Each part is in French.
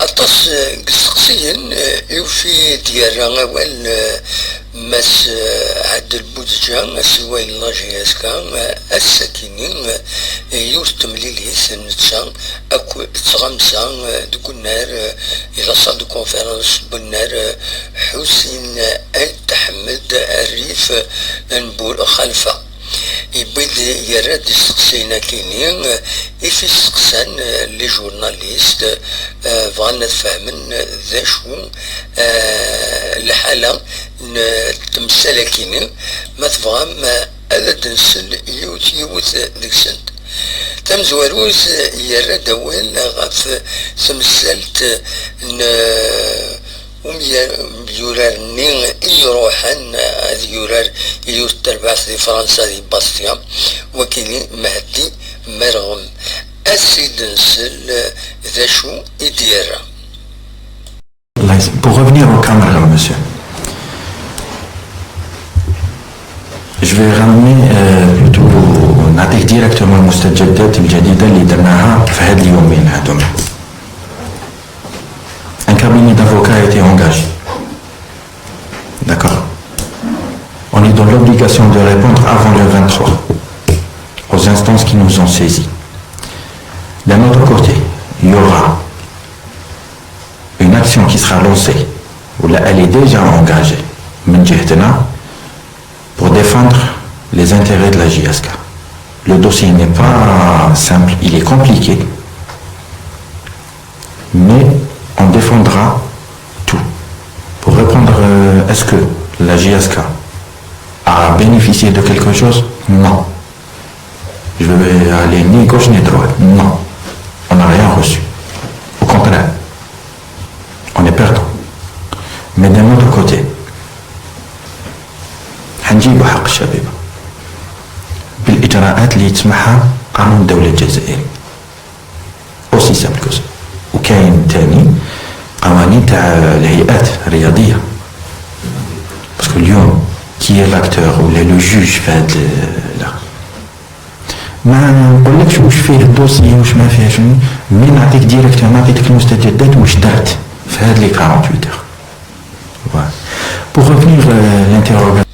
أطاس قسقسيا يوفي ديال أول مس عد البودجة سوى الله يسكا الساكنين يورتم ليليس نتشا أكو تغمسا دكونار إلى صاد كونفرنس بنار حسين التحمد الريف نبول خلفه يبيد يراد يسقسينا كينين يفي سقسان لي جورناليست بغانا نفهمن ذا شو الحالة تمثال كينين ما تبغام هذا تنسل يوت ديك سنت تمزواروز يراد أول غاف تمثلت يورار نين يروحن هذا يورار يور ترباس دي فرنسا دي باستيا وكيلي مهدي مرغم أسيد نسل ذا شو يدير. Pour revenir au Cameroun, monsieur, je vais ramener plutôt نعطيك directement المستجدات الجديدة اللي درناها في هاد اليومين هادوما. Un cabinet d'avocats a été engagé. D'accord. On est dans l'obligation de répondre avant le 23 aux instances qui nous ont saisis. D'un autre côté, il y aura une action qui sera lancée, ou là, elle est déjà engagée, pour défendre les intérêts de la JSK. Le dossier n'est pas simple, il est compliqué, mais on défendra tout. Pour répondre, est-ce que la JSK a bénéficié de quelque chose? Non. Je vais aller ni gauche ni droite. Non. On n'a rien reçu. Au contraire, on est perdant. Mais d'un autre côté, حنجيب حق الشباب بالإجراءات اللي يتسمحها قانون الدولة الجزائري. aussi simple que ça. وكاين تاني قوانين تاع الهيئات الرياضية. باسكو اليوم كي لاكتور ولا لو جوج في هاد لا ما نقولكش واش فيه الدوسي واش ما فيهش، مي نعطيك ديريكتومون نعطيك المستجدات واش درت في هاد لي 48 heures. Voilà. Pour revenir l'interrogation.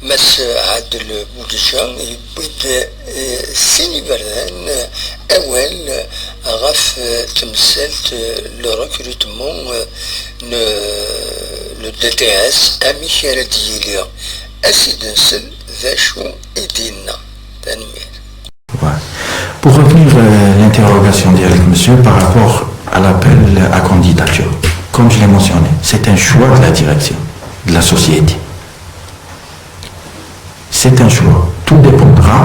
مس عاد البودجة يبيد سيني بردان أول غف تمثلت لو ريكروتمون لو دي تي اس أميشارة دياليا أسيد نسل ذا شو يدينا تنمير. Pour revenir l'interrogation d'Eric Monsieur par rapport à l'appel à candidature, comme je l'ai mentionné, c'est un choix de la direction, de la société. C'est un choix. Tout dépendra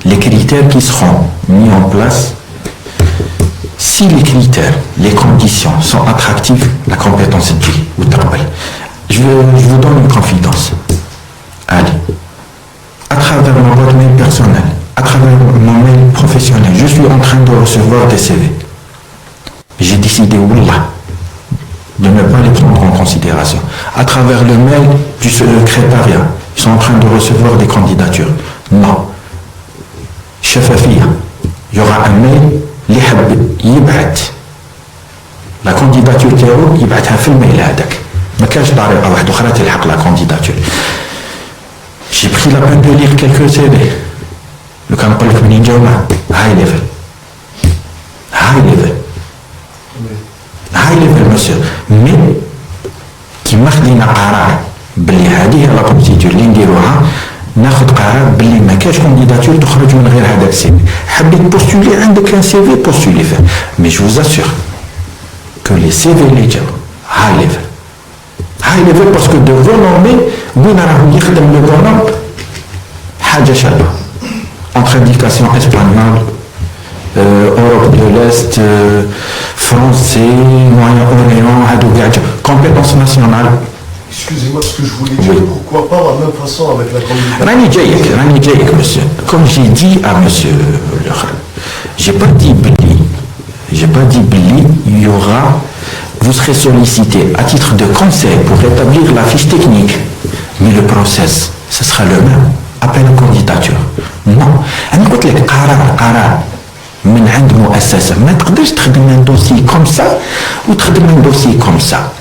les critères qui seront mis en place. Si les critères, les conditions sont attractives, la compétence est dit ou travail. Je vous donne une confidence. Allez, à travers mon boîte mail personnel, à travers mon mail professionnel, je suis en train de recevoir des CV. J'ai décidé, Wallah, de ne pas les prendre en considération. À travers le mail du secrétariat, ils sont en train de recevoir des candidatures. Non. Chefafia, il y aura un mail, la candidature تاعو يبعثها في الميل هذاك. ما كانش طريقة واحدة أخرى تلحق la candidature. J'ai pris la peine de lire quelques CV. لو كان نقول لك منين جاو معاه هاي ليفل. هاي ليفل مسيو. مي كيما خدينا قرار باللي هذه لا بروسيدور اللي نديروها ناخذ قرار باللي ما كاش كونديداتور تخرج من غير هذاك السيفي. حبيت بوستولي عندك ان سيفي بوستولي فيه. مي جو اسور كو لي سيفي اللي جاو هاي ليفل باسكو دو فولومي وين راهو يخدم لو بونوم حاجه شابه. entre éducation espagnole, Europe de l'Est, français, Moyen-Orient, compétences nationales. Excusez-moi, ce que je voulais dire, oui. Pourquoi pas de la même façon avec la candidature? Rani Djaïk, monsieur. Comme j'ai dit à monsieur j'ai pas dit Billy, il y aura, vous serez sollicité à titre de conseil pour établir la fiche technique. Mais le process, ce sera le même. Appel à candidature. Non. أنا قلت لك قرار من عند مؤسسة ما تقدرش تخدم un dossier comme ça وتخدم un dossier comme ça.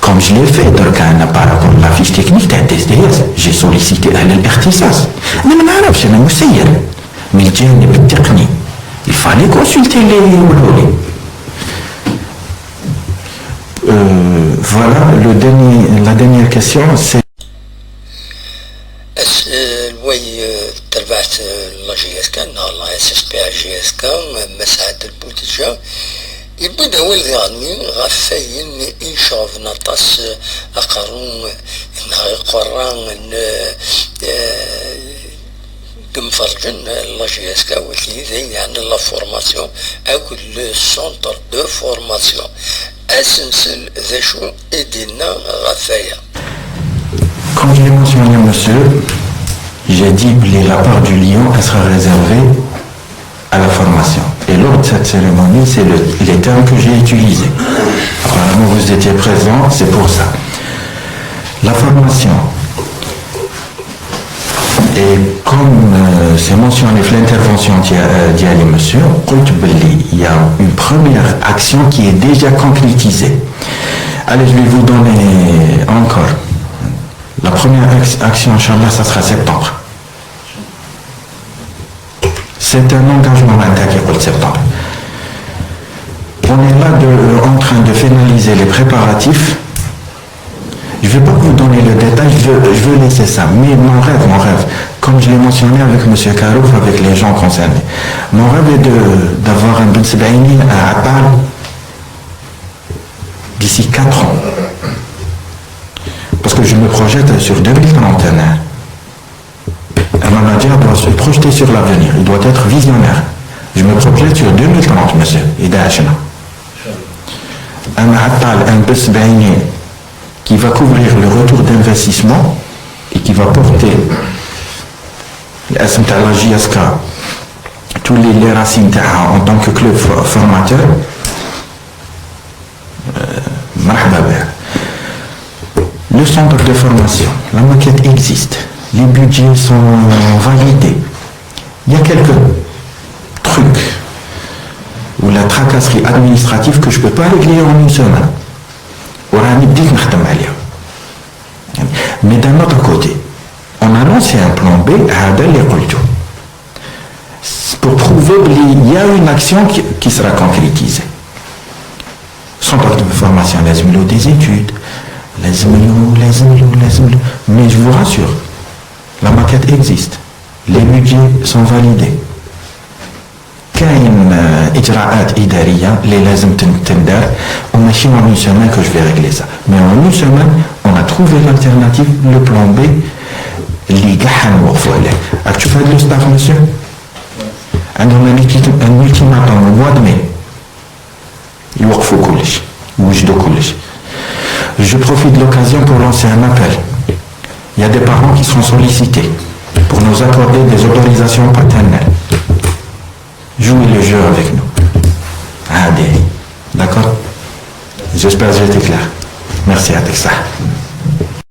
Comme je l'ai fait دركا par rapport à la fiche technique تاع TSDS j'ai sollicité أهل الاختصاص. أنا ما نعرفش أنا مسير من الجانب التقني. Il fallait consulter les يقولوا Voilà, la dernière question, c'est... تبعت لا جي اس كان لا اس اس بي جي اس كان مساعد البوتيجا يبدا هو اللي غني غفاين يشوف نطاس اقرون انها قران كمفرجن لا جي اس كا ولي زي يعني لا فورماسيون اكل لو سونتر دو فورماسيون اسنسل ذا شو ايدينا غفايا. Comme je l'ai mentionné, monsieur, j'ai dit que la part du lion elle sera réservée à la formation. Et lors de cette cérémonie, c'est les termes que j'ai utilisés. Apparemment, vous étiez présents, c'est pour ça. La formation. Et comme c'est mentionné dans l'intervention d'Yali, monsieur, il y a une première action qui est déjà concrétisée. Allez, je vais vous donner encore. La première action, Inch'Allah, ça sera septembre. C'est un engagement attaqué pour septembre. On est là en train de finaliser les préparatifs. Je ne vais pas vous donner le détail, je veux laisser ça. Mais mon rêve, comme je l'ai mentionné avec M. Karouf, avec les gens concernés, mon rêve est d'avoir un Ben Sebaini à Apal d'ici 4 ans. Parce que je me projette sur 2031. Un manager doit se projeter sur l'avenir, il doit être visionnaire. Je me projette sur 2030, monsieur, et d'Achna. Un Attal, un Besbaini, qui va couvrir le retour d'investissement et qui va porter la JSK, tous les racines en tant que club formateur. Le centre de formation, la maquette existe, les budgets sont validés. Il y a quelques trucs ou la tracasserie administrative que je ne peux pas régler en une semaine. Mais d'un autre côté, on a lancé un plan B à pour prouver qu'il y a une action qui sera concrétisée. Centre de formation, des études. Mais je vous rassure, la maquette existe, les budgets sont validés. كاين إجراءات إدارية اللي لازم تندار وماشي en une semaine que je vais régler ça. Mais en une semaine, on a trouvé l'alternative, le plan B اللي كاع حنوقفوا عليه. راك تشوف هذا لو ستاف مسيو عندهم ان ultimatum au mois de mai يوقفوا كلش يوجدوا كلش. Je profite de l'occasion pour lancer un appel. Il y a des parents qui sont sollicités pour nous accorder des autorisations paternelles. Jouez le jeu avec nous. Allez, d'accord? J'espère que j'ai été clair. Merci à Texas.